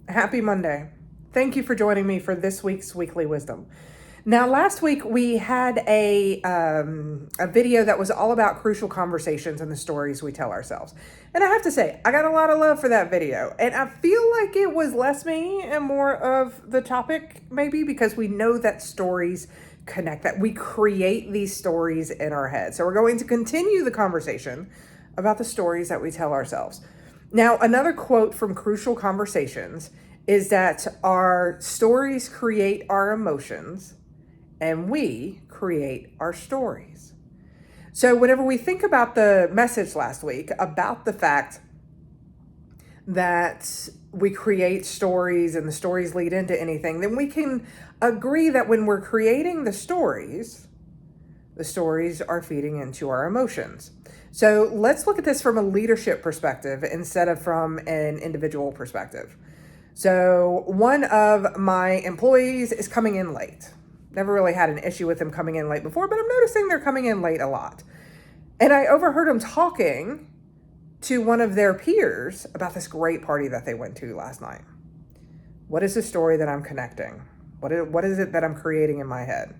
Happy Monday. Thank you for joining me for this week's Weekly Wisdom. Now, last week we had a video that was all about crucial conversations and the stories we tell ourselves. And I have to say, I got a lot of love for that video. And I feel like it was less me and more of the topic, maybe, because we know that stories connect, that we create these stories in our head. So we're going to continue the conversation about the stories that we tell ourselves. Now, another quote from Crucial Conversations is that our stories create our emotions and we create our stories. So whenever we think about the message last week about the fact that we create stories and the stories lead into anything, then we can agree that when we're creating the stories are feeding into our emotions. So let's look at this from a leadership perspective instead of from an individual perspective. So one of my employees is coming in late. Never really had an issue with them coming in late before, but I'm noticing they're coming in late a lot. And I overheard them talking to one of their peers about this great party that they went to last night. What is the story that I'm connecting? What is it that I'm creating in my head?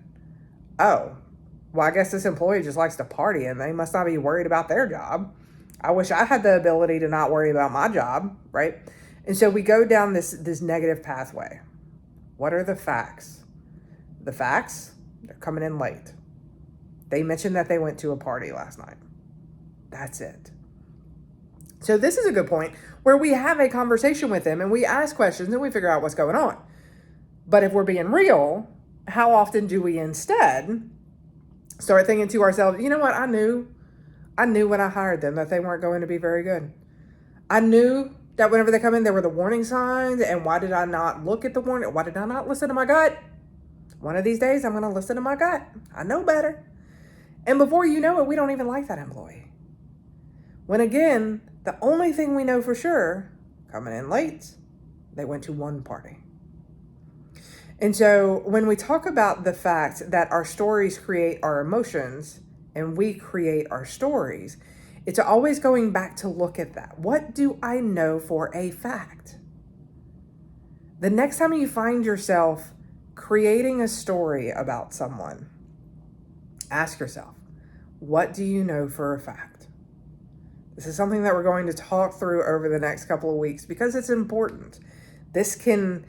Oh, well, I guess this employee just likes to party and they must not be worried about their job. I wish I had the ability to not worry about my job, right? And so we go down this negative pathway. What are the facts? The facts, they're coming in late. They mentioned that they went to a party last night. That's it. So this is a good point where we have a conversation with them and we ask questions and we figure out what's going on. But if we're being real, how often do we instead start thinking to ourselves, you know what, I knew when I hired them that they weren't going to be very good. I knew that whenever they come in, there were the warning signs. And why did I not look at the warning? Why did I not listen to my gut? One of these days, I'm going to listen to my gut. I know better. And before you know it, we don't even like that employee. When again, the only thing we know for sure, coming in late, they went to one party. And so when we talk about the fact that our stories create our emotions and we create our stories, it's always going back to look at that. What do I know for a fact? The next time you find yourself creating a story about someone, ask yourself, what do you know for a fact? This is something that we're going to talk through over the next couple of weeks because it's important. This can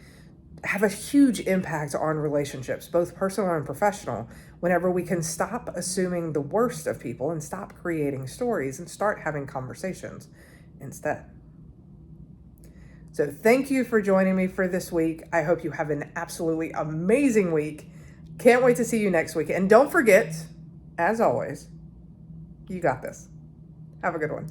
have a huge impact on relationships, both personal and professional, whenever we can stop assuming the worst of people and stop creating stories and start having conversations instead. So thank you for joining me for this week. I hope you have an absolutely amazing week. Can't wait to see you next week. And don't forget, as always, you got this. Have a good one.